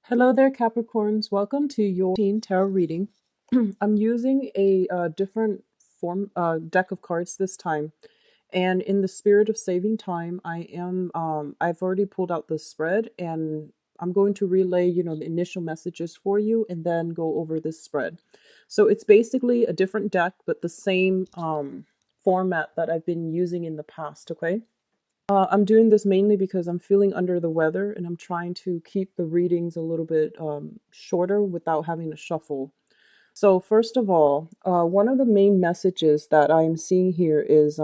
Hello there, Capricorns. Welcome to your tarot reading. I'm using a different form deck of cards this time, and in the spirit of saving time, I've already pulled out the spread, and I'm going to relay, the initial messages for you, and then go over this spread. So it's basically a different deck, but the same format that I've been using in the past. Okay. I'm doing this mainly because I'm feeling under the weather and I'm trying to keep the readings a little bit shorter without having to shuffle. So, first of all, one of the main messages that I'm seeing here is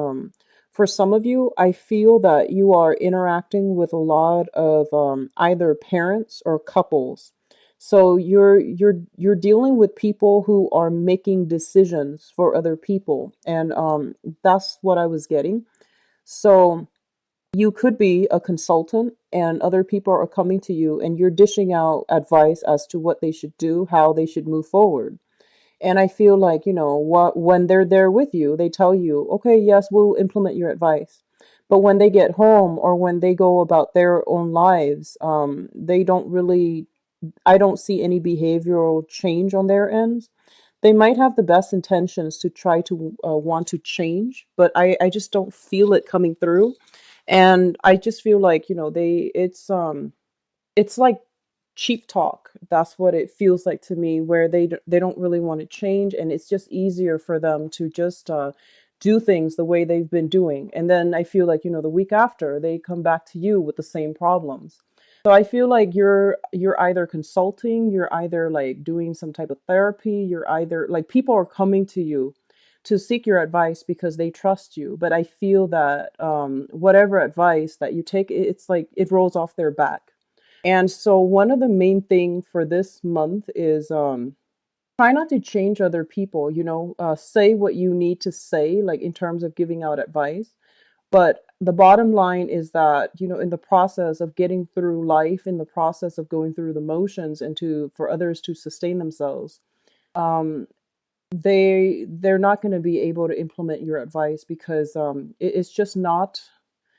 for some of you, I feel that you are interacting with a lot of either parents or couples. So you're dealing with people who are making decisions for other people, and that's what I was getting. So you could be a consultant and other people are coming to you and you're dishing out advice as to what they should do, how they should move forward. And I feel like, what when they're there with you, they tell you, okay, yes, we'll implement your advice. But when they get home or when they go about their own lives, they don't really, I don't see any behavioral change on their ends. They might have the best intentions to try to want to change, but I just don't feel it coming through. And I just feel like, it's like cheap talk. That's what it feels like to me, where they don't really want to change, and it's just easier for them to just do things the way they've been doing. And then I feel like, the week after they come back to you with the same problems. So I feel like you're either consulting, you're either like doing some type of therapy, you're either like people are coming to you to seek your advice because they trust you. But I feel that whatever advice that you take, it's like it rolls off their back. And so one of the main thing for this month is try not to change other people, say what you need to say, like in terms of giving out advice. But the bottom line is that, in the process of getting through life, in the process of going through the motions and for others to sustain themselves, um, they're not going to be able to implement your advice because it's just not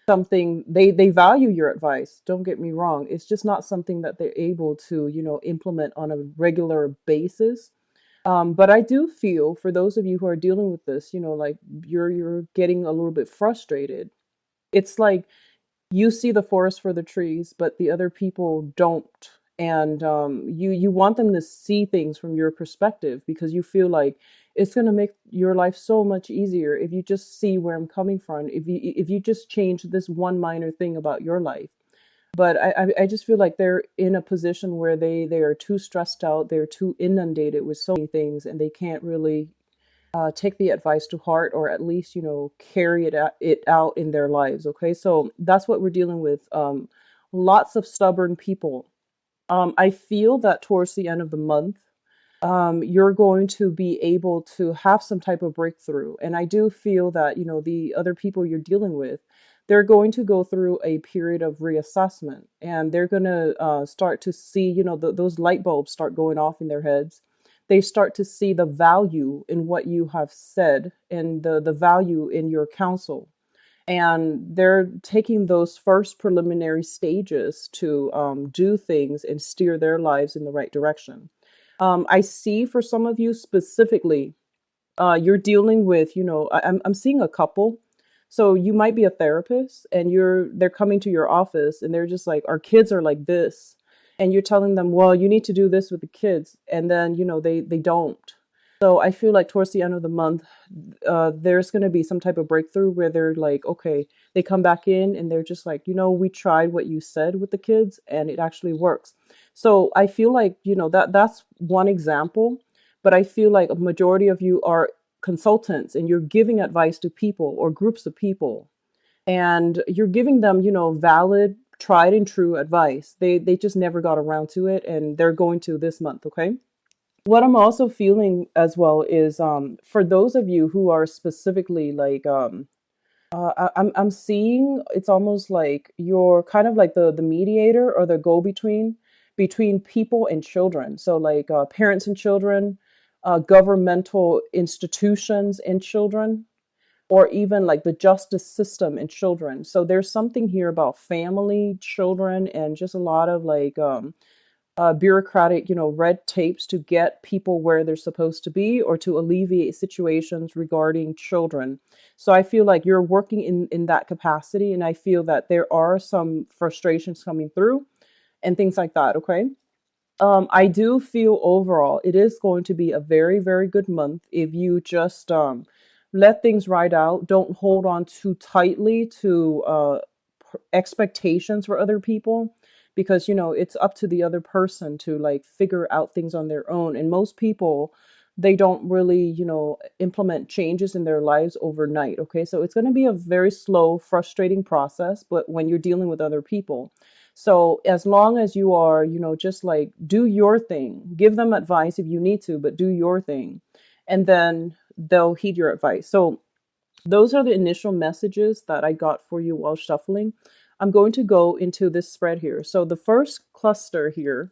something they value your advice. Don't get me wrong. It's just not something that they're able to, implement on a regular basis. But I do feel for those of you who are dealing with this, like you're getting a little bit frustrated. It's like you see the forest for the trees, but the other people don't. And you want them to see things from your perspective because you feel like it's going to make your life so much easier if you just see where I'm coming from. If you just change this one minor thing about your life. But I just feel like they're in a position where they are too stressed out, they're too inundated with so many things, and they can't really take the advice to heart, or at least carry it out in their lives. Okay, so that's what we're dealing with. Lots of stubborn people. I feel that towards the end of the month, you're going to be able to have some type of breakthrough. And I do feel that, the other people you're dealing with, they're going to go through a period of reassessment, and they're going to start to see, those light bulbs start going off in their heads. They start to see the value in what you have said and the value in your counsel. And they're taking those first preliminary stages to do things and steer their lives in the right direction. I see for some of you specifically, you're dealing with, I'm seeing a couple. So you might be a therapist and they're coming to your office and they're just like, our kids are like this. And you're telling them, well, you need to do this with the kids. And then, they don't. So I feel like towards the end of the month, there's going to be some type of breakthrough where they're like, okay, they come back in and they're just like, we tried what you said with the kids and it actually works. So I feel like, that's one example, but I feel like a majority of you are consultants and you're giving advice to people or groups of people, and you're giving them, valid, tried and true advice. They just never got around to it, and they're going to this month. Okay. What I'm also feeling as well is for those of you who are specifically like I'm seeing it's almost like you're kind of like the mediator or the go between people and children. So like parents and children, governmental institutions and children, or even like the justice system and children. So there's something here about family, children, and just a lot of like bureaucratic, red tapes to get people where they're supposed to be or to alleviate situations regarding children. So I feel like you're working in that capacity, and I feel that there are some frustrations coming through and things like that. Okay. I do feel overall it is going to be a very, very good month if you just let things ride out. Don't hold on too tightly to expectations for other people, because it's up to the other person to like figure out things on their own. And most people, they don't really implement changes in their lives overnight. Okay, so it's going to be a very slow, frustrating process, but when you're dealing with other people, so as long as you are, just like do your thing, give them advice if you need to, but do your thing, and then they'll heed your advice. So those are the initial messages that I got for you while shuffling. I'm going to go into this spread here. So the first cluster here,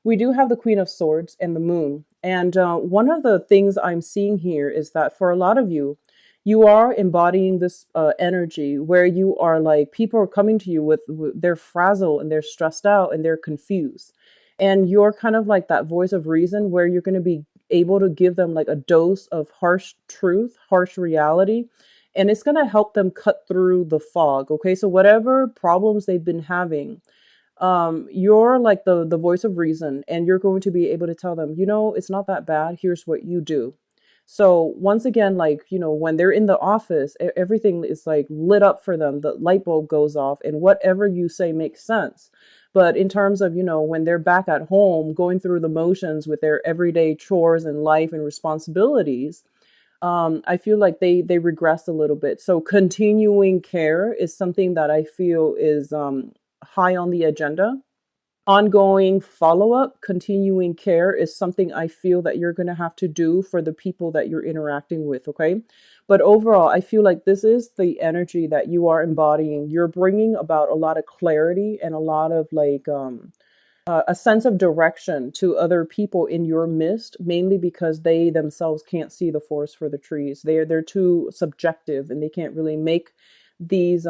we do have the Queen of Swords and the Moon. And one of the things I'm seeing here is that for a lot of you, you are embodying this energy where you are like, people are coming to you with they're frazzled and they're stressed out and they're confused. And you're kind of like that voice of reason where you're going to be able to give them like a dose of harsh truth, harsh reality, and it's going to help them cut through the fog. Okay, so whatever problems they've been having, you're like the voice of reason, and you're going to be able to tell them, it's not that bad, here's what you do. So once again, like, when they're in the office, everything is like lit up for them, the light bulb goes off, and whatever you say makes sense. But in terms of, when they're back at home going through the motions with their everyday chores and life and responsibilities, I feel like they regress a little bit. So continuing care is something that I feel is high on the agenda. Ongoing follow up, continuing care is something I feel that you're going to have to do for the people that you're interacting with. Okay. But overall, I feel like this is the energy that you are embodying. You're bringing about a lot of clarity and a lot of like, a sense of direction to other people in your midst, mainly because they themselves can't see the forest for the trees. They're too subjective, and they can't really make these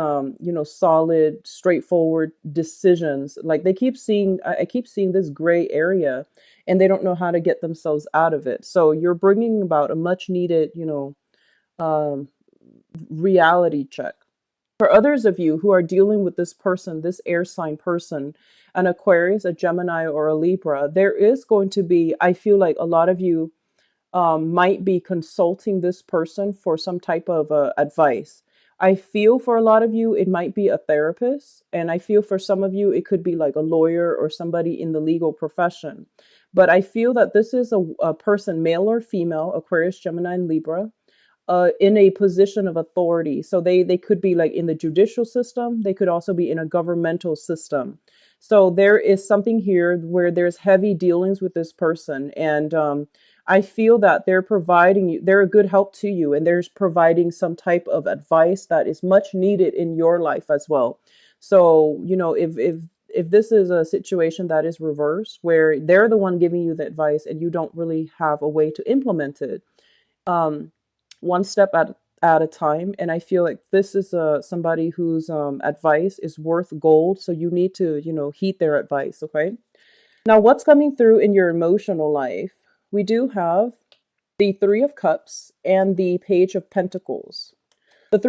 solid, straightforward decisions. Like they keep seeing, I keep seeing this gray area, and they don't know how to get themselves out of it. So you're bringing about a much needed, um, reality check. For others of you who are dealing with this person, this air sign person, an Aquarius, a Gemini, or a Libra, there is going to be, I feel like a lot of you might be consulting this person for some type of advice. I feel for a lot of you, it might be a therapist. And I feel for some of you, it could be like a lawyer or somebody in the legal profession. But I feel that this is a person, male or female, Aquarius, Gemini, and Libra, in a position of authority. So they could be like in the judicial system. They could also be in a governmental system. So there is something here where there's heavy dealings with this person, and I feel that they're providing you, they're a good help to you, and they're providing some type of advice that is much needed in your life as well. So if this is a situation that is reversed, where they're the one giving you the advice and you don't really have a way to implement it, um, one step at a time. And I feel like this is somebody whose advice is worth gold. So you need to, heed their advice. Okay. Now, what's coming through in your emotional life? We do have the Three of Cups and the Page of Pentacles. The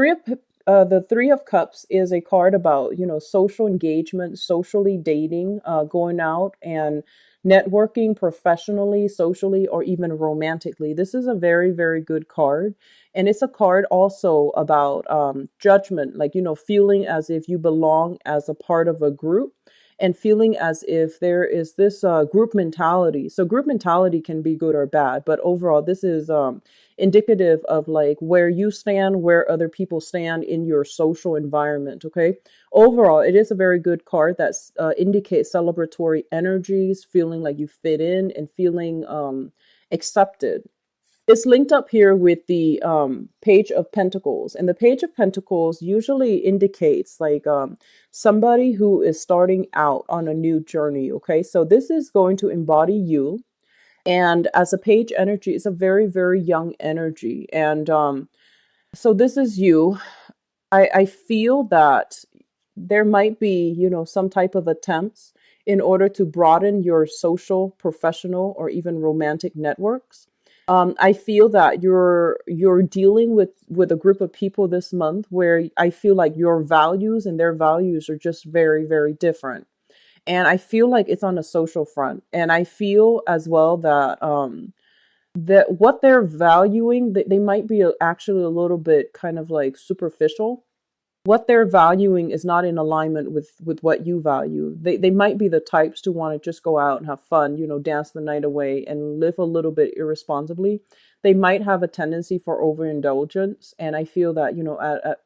Three of Cups is a card about social engagement, socially dating, going out and networking professionally, socially, or even romantically. This is a very, very good card, and it's a card also about judgment, like feeling as if you belong as a part of a group, and feeling as if there is this group mentality. So group mentality can be good or bad, but overall, this is indicative of like where you stand, where other people stand in your social environment. Okay. Overall, it is a very good card that indicates celebratory energies, feeling like you fit in and feeling accepted. It's linked up here with the Page of Pentacles, and the Page of Pentacles usually indicates like somebody who is starting out on a new journey. Okay, so this is going to embody you, and as a page energy, it's a very, very young energy. And so this is you. I feel that there might be, some type of attempts in order to broaden your social, professional, or even romantic networks. I feel that you're dealing with a group of people this month where I feel like your values and their values are just very, very different. And I feel like it's on a social front. And I feel as well that that what they're valuing, they might be actually a little bit kind of like superficial. What they're valuing is not in alignment with what you value. They might be the types to want to just go out and have fun, dance the night away and live a little bit irresponsibly. They might have a tendency for overindulgence, and I feel that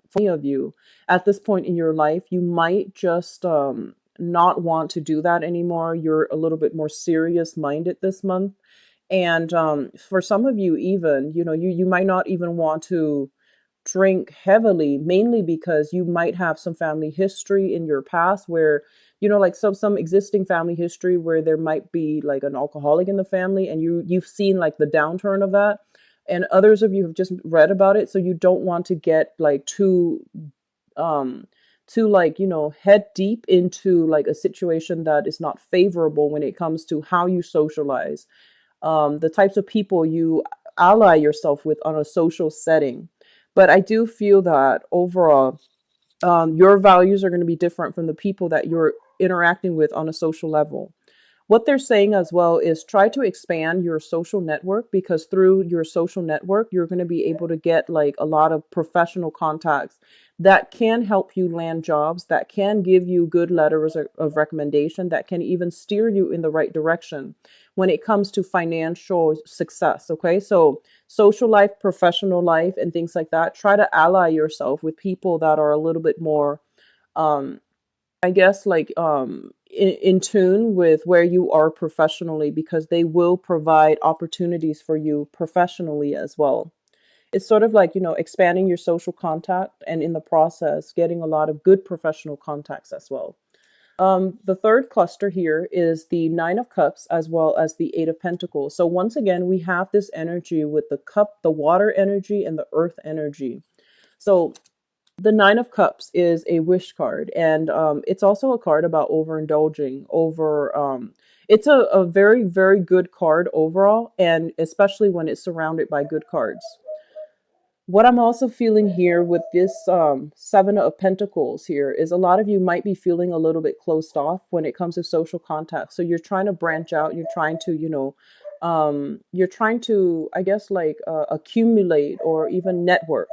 for many of you at this point in your life, you might just not want to do that anymore. You're a little bit more serious minded this month, and for some of you, even you might not even want to drink heavily, mainly because you might have some family history in your past where like some existing family history where there might be like an alcoholic in the family, and you've seen like the downturn of that, and others of you have just read about it, so you don't want to get like um too like head deep into like a situation that is not favorable when it comes to how you socialize, the types of people you ally yourself with on a social setting. But I do feel that overall, your values are going to be different from the people that you're interacting with on a social level. What they're saying as well is try to expand your social network, because through your social network, you're going to be able to get like a lot of professional contacts that can help you land jobs, that can give you good letters of recommendation, that can even steer you in the right direction when it comes to financial success. Okay. So, social life, professional life, and things like that, try to ally yourself with people that are a little bit more, um, I guess, like in tune with where you are professionally, because they will provide opportunities for you professionally as well. It's sort of like, expanding your social contact, and in the process, getting a lot of good professional contacts as well. The third cluster here is the Nine of Cups as well as the Eight of Pentacles. So once again, we have this energy with the cup, the water energy, and the earth energy. So the Nine of Cups is a wish card, and it's also a card about overindulging. It's a very, very good card overall, and especially when it's surrounded by good cards. What I'm also feeling here with this Seven of Pentacles here is a lot of you might be feeling a little bit closed off when it comes to social contact. So you're trying to branch out. You're trying to, I guess, like accumulate or even network.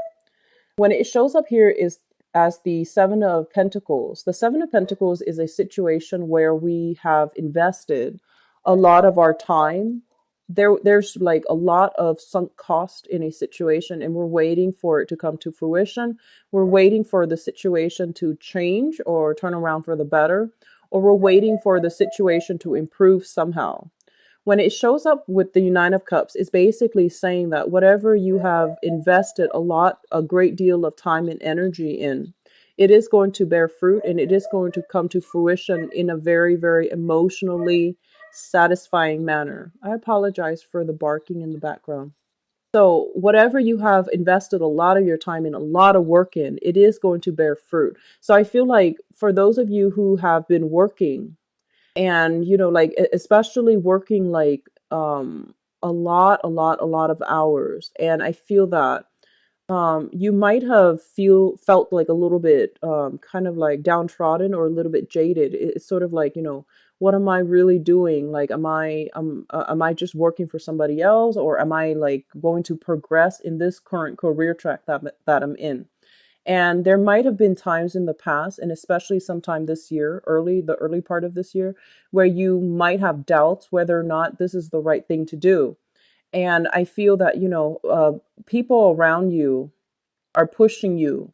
When it shows up here is as the Seven of Pentacles. The Seven of Pentacles is a situation where we have invested a lot of our time. There's like a lot of sunk cost in a situation, and we're waiting for it to come to fruition. We're waiting for the situation to change or turn around for the better, or we're waiting for the situation to improve somehow. When it shows up with the Nine of Cups, it's basically saying that whatever you have invested a great deal of time and energy in, it is going to bear fruit, and it is going to come to fruition in a very, very emotionally satisfying manner. I apologize for the barking in the background. So, whatever you have invested a lot of your time in, a lot of work in, it is going to bear fruit. So, I feel like for those of you who have been working, and like especially working like a lot of hours, and I feel that you might have felt like a little bit kind of like downtrodden or a little bit jaded. It's sort of like, what am I really doing? Like, am I just working for somebody else, or am I like going to progress in this current career track that I'm in? And there might have been times in the past, and especially sometime this year, the early part of this year, where you might have doubts whether or not this is the right thing to do. And I feel that, people around you are pushing you,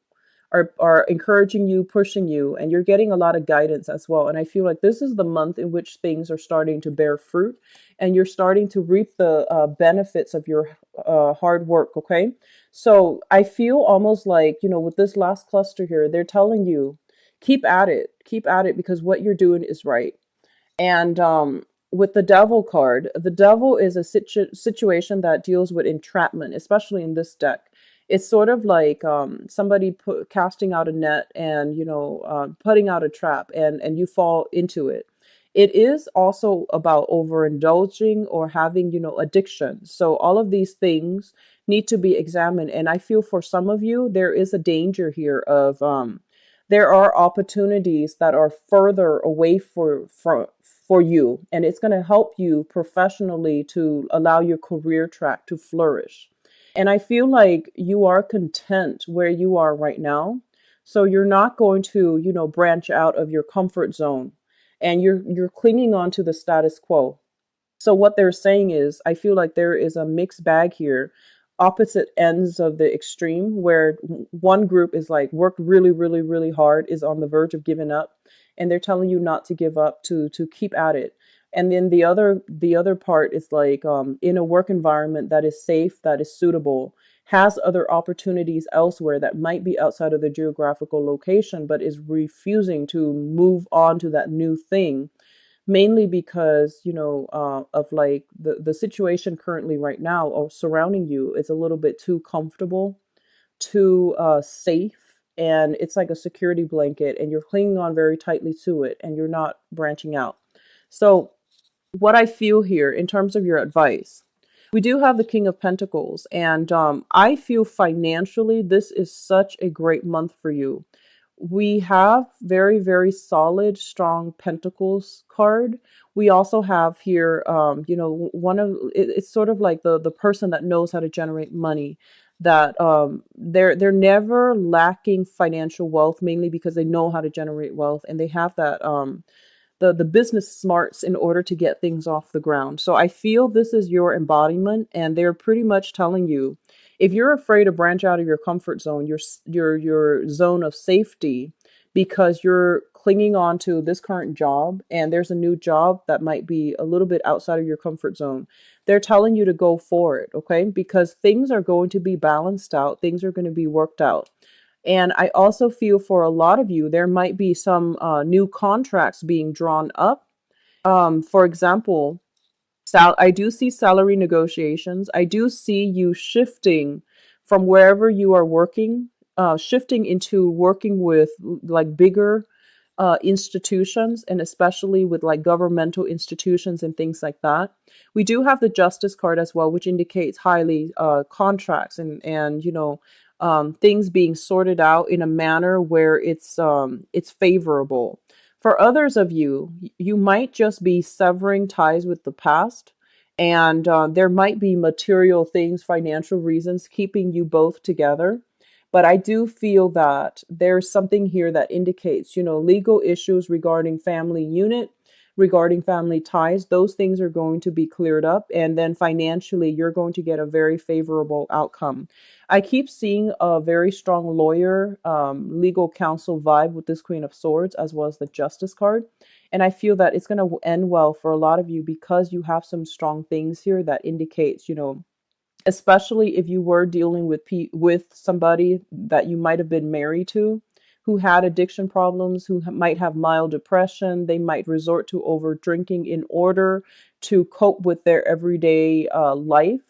are encouraging you, pushing you, and you're getting a lot of guidance as well. And I feel like this is the month in which things are starting to bear fruit, and you're starting to reap the benefits of your hard work. Okay. So I feel almost like, with this last cluster here, they're telling you, keep at it, because what you're doing is right. And with the devil card, the devil is a situation that deals with entrapment, especially in this deck. It's sort of like somebody casting out a net, and putting out a trap, and you fall into it. It is also about overindulging or having, addiction. So all of these things need to be examined. And I feel for some of you, there is a danger here of there are opportunities that are further away for you, and it's going to help you professionally to allow your career track to flourish. And I feel like you are content where you are right now. So you're not going to, branch out of your comfort zone, and you're clinging on to the status quo. So what they're saying is, I feel like there is a mixed bag here, opposite ends of the extreme, where one group is like worked really, really, really hard, is on the verge of giving up, and they're telling you not to give up, to keep at it. And then the other part is like in a work environment that is safe, that is suitable, has other opportunities elsewhere that might be outside of the geographical location, but is refusing to move on to that new thing, mainly because of like the situation currently right now or surrounding you is a little bit too comfortable, too safe, and it's like a security blanket, and you're clinging on very tightly to it, and you're not branching out. So what I feel here in terms of your advice, we do have the King of Pentacles, and I feel financially this is such a great month for you. We have very, very solid, strong Pentacles card. We also have here, one of it's sort of like the person that knows how to generate money. That they're never lacking financial wealth, mainly because they know how to generate wealth, and they have that the business smarts in order to get things off the ground. So I feel this is your embodiment, and they're pretty much telling you, if you're afraid to branch out of your comfort zone, your zone of safety, because you're clinging on to this current job and there's a new job that might be a little bit outside of your comfort zone, they're telling you to go for it, okay? Because things are going to be balanced out, things are going to be worked out. And I also feel for a lot of you, there might be some new contracts being drawn up. For example, I do see salary negotiations. I do see you shifting from wherever you are working, shifting into working with like bigger institutions, and especially with like governmental institutions and things like that. We do have the Justice card as well, which indicates highly contracts and things being sorted out in a manner where it's favorable. For others of you, you might just be severing ties with the past, and there might be material things, financial reasons keeping you both together. But I do feel that there's something here that indicates, legal issues regarding family unit, regarding family ties, those things are going to be cleared up. And then financially, you're going to get a very favorable outcome. I keep seeing a very strong lawyer, legal counsel vibe with this Queen of Swords, as well as the Justice card. And I feel that it's going to end well for a lot of you because you have some strong things here that indicates, especially if you were dealing with somebody that you might have been married to, who had addiction problems, who might have mild depression. They might resort to over drinking in order to cope with their everyday life.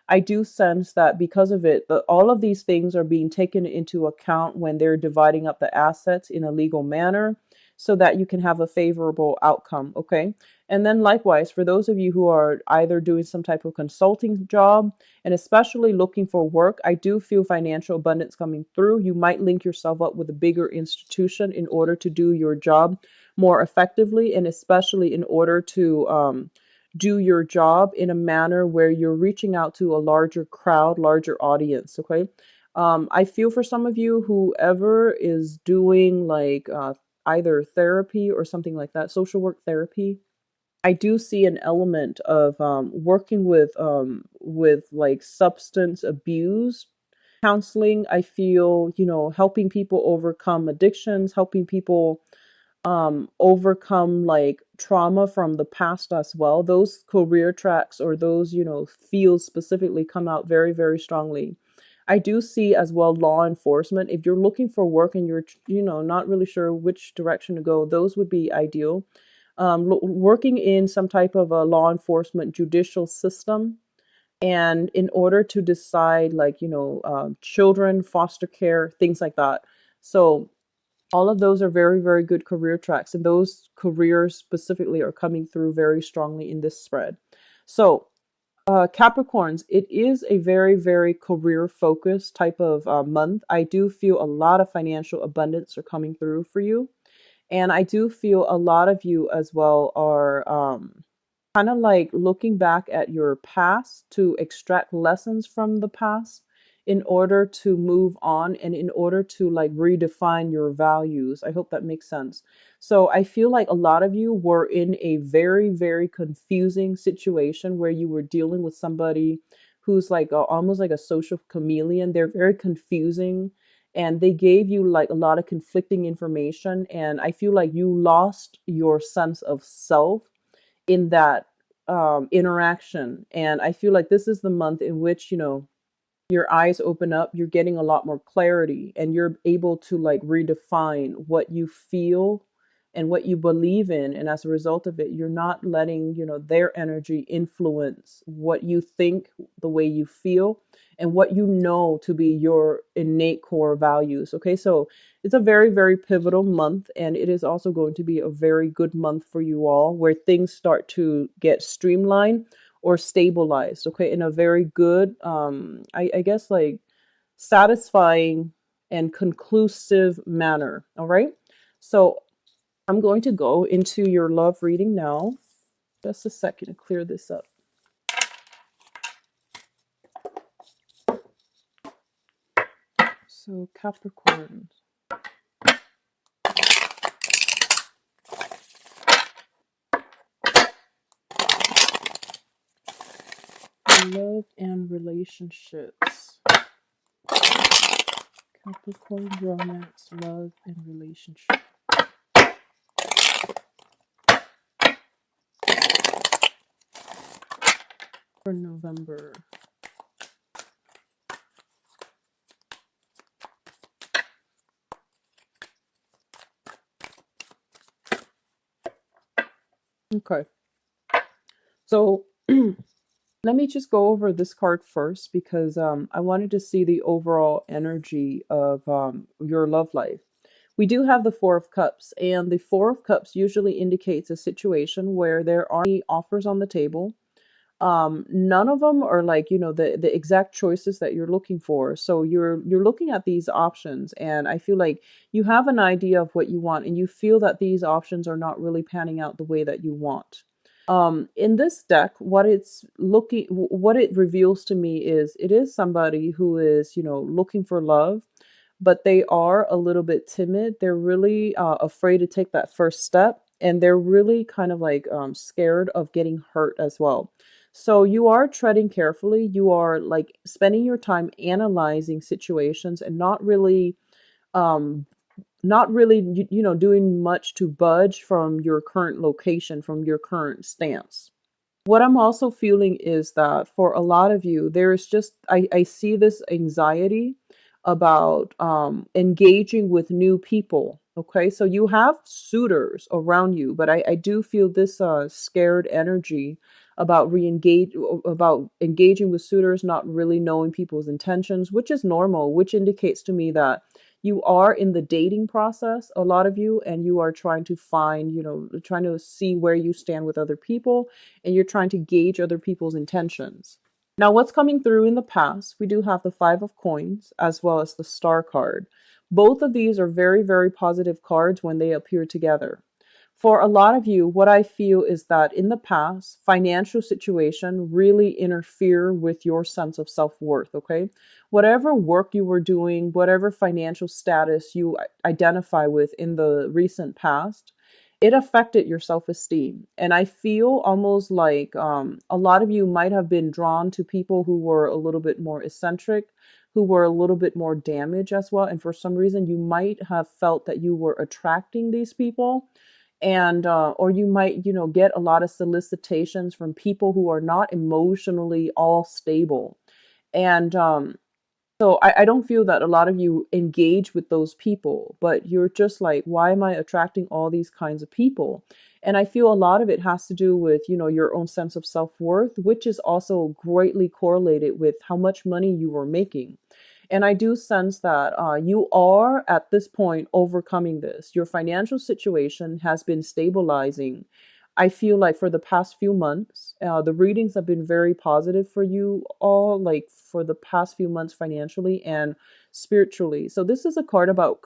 I do sense that because of it, all of these things are being taken into account when they're dividing up the assets in a legal manner, so that you can have a favorable outcome. Okay. And then likewise, for those of you who are either doing some type of consulting job, and especially looking for work, I do feel financial abundance coming through. You might link yourself up with a bigger institution in order to do your job more effectively, and especially in order to do your job in a manner where you're reaching out to a larger crowd, larger audience. Okay. I feel for some of you, whoever is doing like either therapy or something like that, social work therapy, I do see an element of working with like substance abuse counseling. I feel, helping people overcome addictions, helping people overcome like trauma from the past as well. Those career tracks or those, fields specifically come out very, very strongly. I do see as well law enforcement. If you're looking for work and you're, not really sure which direction to go, those would be ideal. Working in some type of a law enforcement judicial system, and in order to decide like, children, foster care, things like that. So All of those are very, very good career tracks, and those careers specifically are coming through very strongly in this spread. So, Capricorns, it is a very, very career focused type of month. I do feel a lot of financial abundance are coming through for you. And I do feel a lot of you as well are kind of like looking back at your past to extract lessons from the past in order to move on and in order to like redefine your values. I hope that makes sense. So I feel like a lot of you were in a very, very confusing situation where you were dealing with somebody who's like almost like a social chameleon. They're very confusing and they gave you like a lot of conflicting information. And I feel like you lost your sense of self in that interaction. And I feel like this is the month in which, your eyes open up, you're getting a lot more clarity, and you're able to like redefine what you feel and what you believe in. And as a result of it, you're not letting, their energy influence what you think, the way you feel, and what you know to be your innate core values. Okay, so it's a very, very pivotal month, and it is also going to be a very good month for you all where things start to get streamlined or stabilized, okay, in a very good, I guess, like satisfying and conclusive manner. All right. So I'm going to go into your love reading now. Just a second to clear this up. So, Capricorn, love and relationships. Capricorn, romance, love, and relationship for November. Okay. So let me just go over this card first because I wanted to see the overall energy of your love life. We do have the Four of Cups, and the Four of Cups usually indicates a situation where there are any offers on the table. None of them are like, the exact choices that you're looking for. So you're looking at these options, and I feel like you have an idea of what you want, and you feel that these options are not really panning out the way that you want. In this deck, what it reveals to me is it is somebody who is, looking for love, but they are a little bit timid. They're really afraid to take that first step, and they're really kind of like scared of getting hurt as well. So you are treading carefully. You are like spending your time analyzing situations and um, not really, doing much to budge from your current location, from your current stance. What I'm also feeling is that for a lot of you, there is just, I see this anxiety about engaging with new people. Okay, so you have suitors around you, but I do feel this scared energy about about engaging with suitors, not really knowing people's intentions, which is normal, which indicates to me that you are in the dating process, a lot of you, and you are trying to find, trying to see where you stand with other people, and you're trying to gauge other people's intentions. Now, what's coming through in the past, we do have the Five of Coins as well as the Star card. Both of these are very, very positive cards when they appear together. For a lot of you, what I feel is that in the past, financial situation really interfere with your sense of self-worth, okay? Whatever work you were doing, whatever financial status you identify with in the recent past, it affected your self-esteem. And I feel almost like a lot of you might have been drawn to people who were a little bit more eccentric, who were a little bit more damaged as well. And for some reason, you might have felt that you were attracting these people, and or you might, get a lot of solicitations from people who are not emotionally all stable. And so I don't feel that a lot of you engage with those people, but you're just like, why am I attracting all these kinds of people? And I feel a lot of it has to do with, your own sense of self-worth, which is also greatly correlated with how much money you are making. And I do sense that you are at this point overcoming this. Your financial situation has been stabilizing. I feel like for the past few months, the readings have been very positive for you all, like for the past few months financially and spiritually. So this is a card about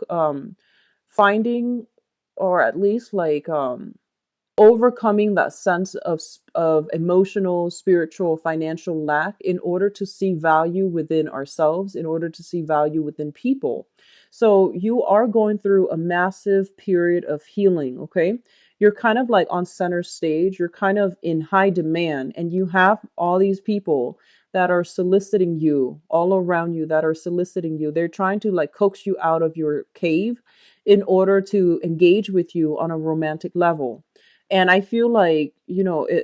finding, or at least like overcoming that sense of emotional, spiritual, financial lack in order to see value within ourselves, in order to see value within people. So you are going through a massive period of healing, okay? You're kind of like on center stage, you're kind of in high demand, and you have all these people that are soliciting you all around you, that are soliciting you. They're trying to like coax you out of your cave in order to engage with you on a romantic level. And I feel like,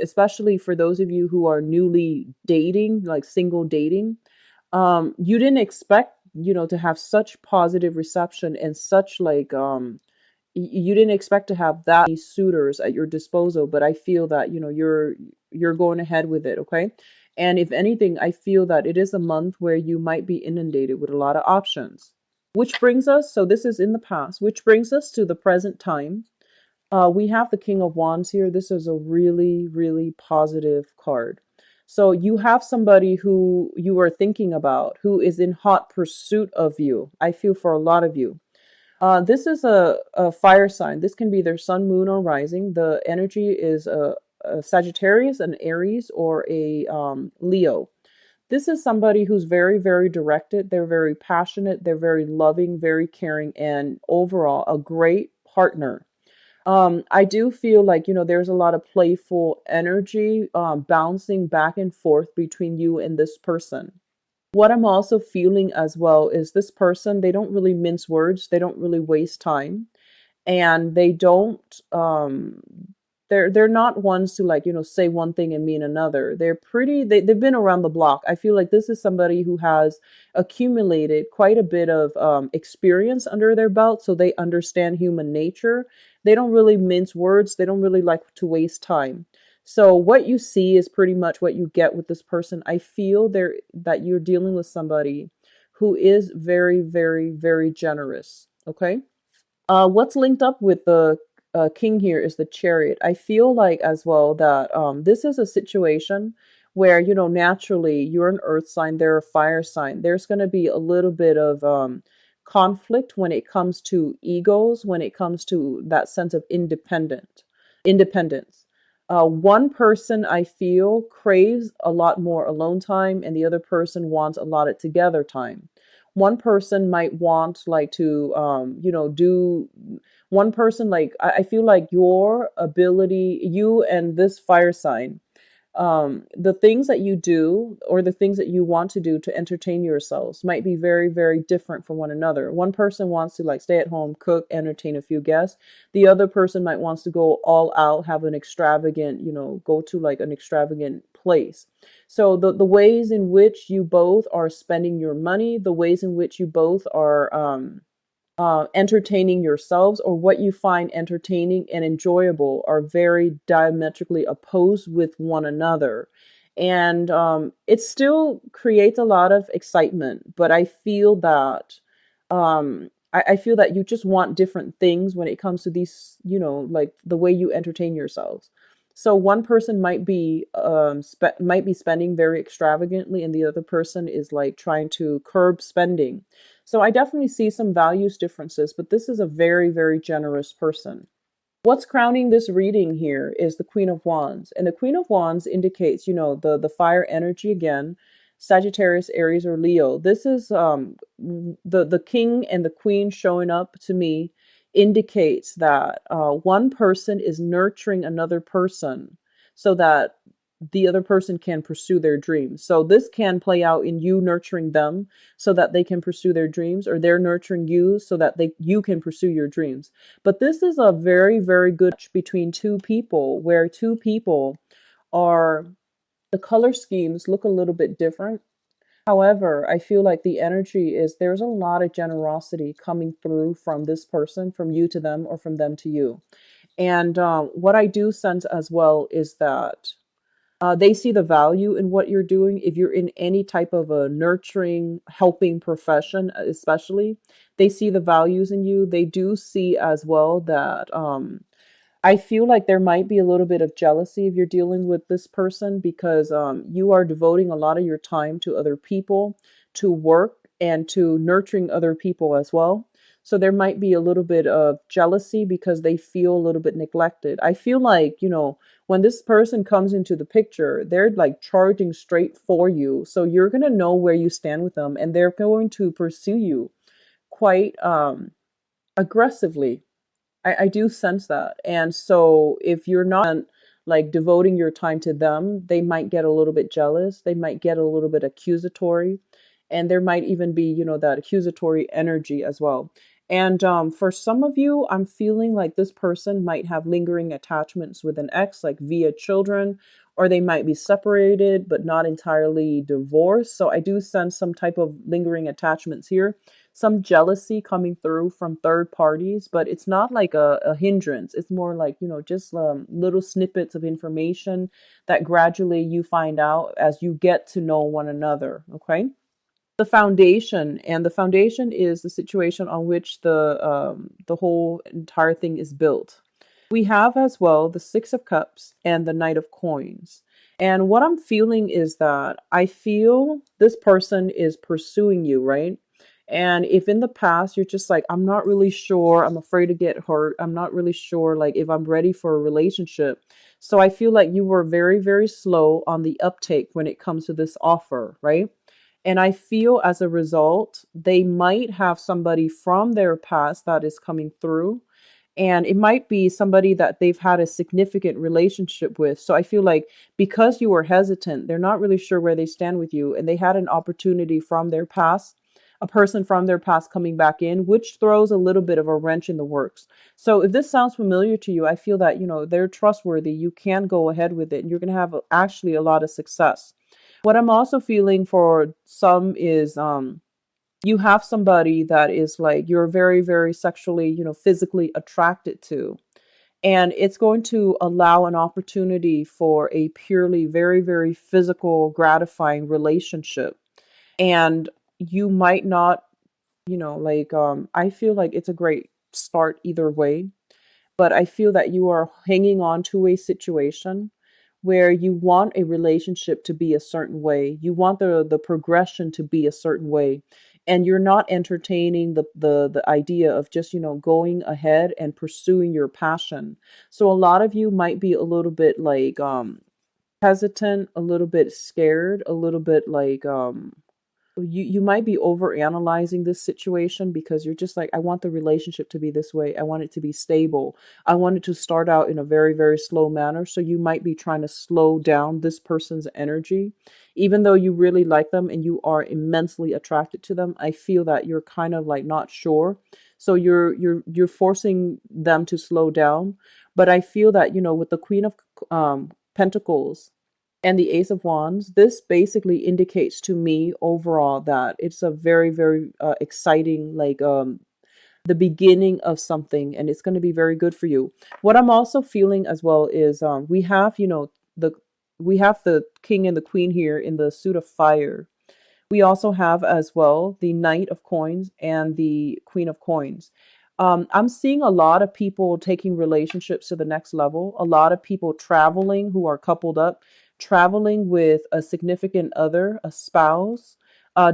especially for those of you who are newly dating, like single dating, you didn't expect, to have such positive reception and such like, you didn't expect to have that many suitors at your disposal, but I feel that, you're going ahead with it, okay? And if anything, I feel that it is a month where you might be inundated with a lot of options. Which brings us, so this is in the past, which brings us to the present time. We have the King of Wands here. This is a really, really positive card. So you have somebody who you are thinking about, who is in hot pursuit of you. I feel for a lot of you. This is a fire sign. This can be their sun, moon, or rising. The energy is a Sagittarius, an Aries, or a Leo. This is somebody who's very, very directed. They're very passionate. They're very loving, very caring, and overall a great partner. I do feel like, there's a lot of playful energy bouncing back and forth between you and this person. What I'm also feeling as well is this person, they don't really mince words, they don't really waste time, and they don't they're not ones to like say one thing and mean another. They've been around the block. I feel like this is somebody who has accumulated quite a bit of experience under their belt, so they understand human nature. They don't really mince words, they don't really like to waste time. So what you see is pretty much what you get with this person. I feel there that you're dealing with somebody who is very, very, very generous, okay? What's linked up with the king here is the chariot. I feel like as well that this is a situation where, naturally you're an earth sign, they're a fire sign. There's going to be a little bit of conflict when it comes to egos, when it comes to that sense of independence. One person I feel craves a lot more alone time, and the other person wants a lot of together time. One person might want like to do one person, like I feel like your ability, you and this fire sign, the things that you do or the things that you want to do to entertain yourselves might be very, very different from one another. One person wants to like stay at home, cook, entertain a few guests. The other person might wants to go all out, have an extravagant, go to like an extravagant place. So the ways in which you both are spending your money, the ways in which you both are entertaining yourselves, or what you find entertaining and enjoyable, are very diametrically opposed with one another. And it still creates a lot of excitement, but I feel that I feel that you just want different things when it comes to these, like the way you entertain yourselves. So one person might be spending very extravagantly, and the other person is like trying to curb spending. So I definitely see some values differences, but this is a very, very generous person. What's crowning this reading here is the Queen of Wands. And the Queen of Wands indicates, the fire energy again, Sagittarius, Aries, or Leo. This is the king and the queen showing up to me indicates that one person is nurturing another person so that the other person can pursue their dreams. So this can play out in you nurturing them so that they can pursue their dreams, or they're nurturing you so that you can pursue your dreams. But this is a very, very good match between two people, where two people are, the color schemes look a little bit different. However, I feel like the energy is, there's a lot of generosity coming through from this person, from you to them, or from them to you. And what I do sense as well is that They see the value in what you're doing. If you're in any type of a nurturing, helping profession, especially, they see the values in you. They do see as well that I feel like there might be a little bit of jealousy if you're dealing with this person because you are devoting a lot of your time to other people, to work, and to nurturing other people as well. So there might be a little bit of jealousy because they feel a little bit neglected. I feel like, when this person comes into the picture, they're like charging straight for you. So you're going to know where you stand with them and they're going to pursue you quite aggressively. I do sense that. And so if you're not like devoting your time to them, they might get a little bit jealous. They might get a little bit accusatory. And there might even be, that accusatory energy as well. And for some of you, I'm feeling like this person might have lingering attachments with an ex, like via children, or they might be separated but not entirely divorced. So I do sense some type of lingering attachments here, some jealousy coming through from third parties, but it's not like a hindrance. It's more like, just little snippets of information that gradually you find out as you get to know one another. Okay. The foundation, and the foundation is the situation on which the whole entire thing is built. We have as well the Six of Cups and the Knight of Coins. And what I'm feeling is that I feel this person is pursuing you, right? And if in the past you're just like, I'm not really sure, I'm afraid to get hurt, I'm not really sure, like, if I'm ready for a relationship. So I feel like you were very, very slow on the uptake when it comes to this offer, right? And I feel as a result, they might have somebody from their past that is coming through, and it might be somebody that they've had a significant relationship with. So I feel like because you were hesitant, they're not really sure where they stand with you, and they had an opportunity from their past, a person from their past coming back in, which throws a little bit of a wrench in the works. So if this sounds familiar to you, I feel that, they're trustworthy. You can go ahead with it and you're going to have actually a lot of success. What I'm also feeling for some is you have somebody that is like you're very, very sexually, physically attracted to. And it's going to allow an opportunity for a purely very, very physical, gratifying relationship. And you might not, I feel like it's a great start either way, but I feel that you are hanging on to a situation where you want a relationship to be a certain way. You want the progression to be a certain way. And you're not entertaining the idea of just, going ahead and pursuing your passion. So a lot of you might be a little bit like hesitant, a little bit scared, a little bit like you might be over analyzing this situation because you're just like, I want the relationship to be this way. I want it to be stable. I want it to start out in a very, very slow manner. So you might be trying to slow down this person's energy. Even though you really like them and you are immensely attracted to them, I feel that you're kind of like not sure. So you're forcing them to slow down. But I feel that, with the Queen of Pentacles and the Ace of Wands, this basically indicates to me overall that it's a very, very exciting, like the beginning of something, and it's going to be very good for you. What I'm also feeling as well is we have, the we have the King and the Queen here in the suit of fire. We also have as well the Knight of Coins and the Queen of Coins. I'm seeing a lot of people taking relationships to the next level, a lot of people traveling who are coupled up, traveling with a significant other, a spouse,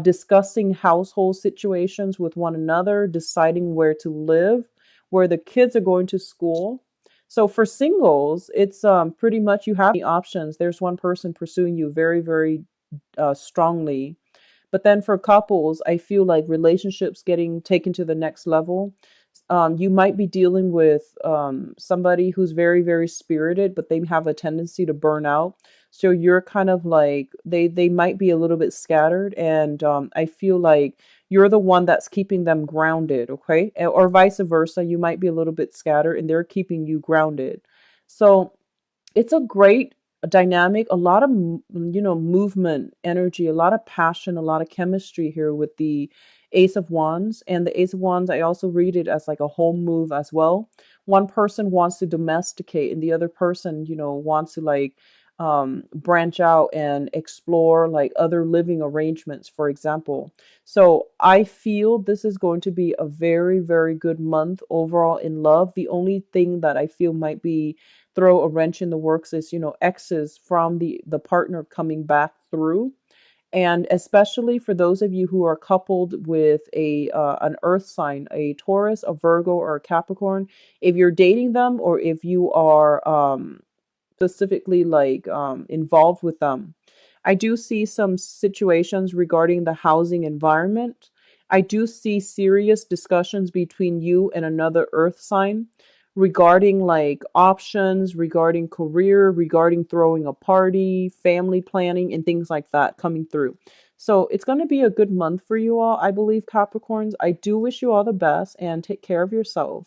discussing household situations with one another, deciding where to live, where the kids are going to school. So for singles, it's pretty much you have the options. There's one person pursuing you very, very strongly, but then for couples, I feel like relationships getting taken to the next level. You might be dealing with somebody who's very, very spirited, but they have a tendency to burn out. So you're kind of like they might be a little bit scattered, and I feel like you're the one that's keeping them grounded, okay? Or vice versa. You might be a little bit scattered, and they're keeping you grounded. So it's a great dynamic, a lot of movement, energy, a lot of passion, a lot of chemistry here with the Ace of Wands. And the Ace of Wands, I also read it as like a home move as well. One person wants to domesticate and the other person, wants to like branch out and explore like other living arrangements, for example. So I feel this is going to be a very, very good month overall in love. The only thing that I feel might be throw a wrench in the works is, exes from the partner coming back through. And especially for those of you who are coupled with a an earth sign, a Taurus, a Virgo, or a Capricorn, if you're dating them or if you are specifically like involved with them. I do see some situations regarding the housing environment. I do see serious discussions between you and another earth sign regarding like options, regarding career, regarding throwing a party, family planning, and things like that coming through. So it's going to be a good month for you all, I believe, Capricorns. I do wish you all the best and take care of yourself.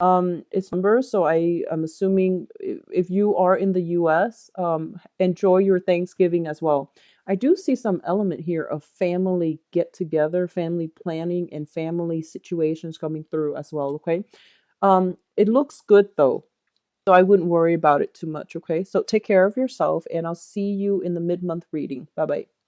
It's November, so I am assuming if you are in the US, enjoy your Thanksgiving as well. I do see some element here of family get together, family planning, and family situations coming through as well. Okay. It looks good though, so I wouldn't worry about it too much. Okay. So take care of yourself, and I'll see you in the mid-month reading. Bye bye.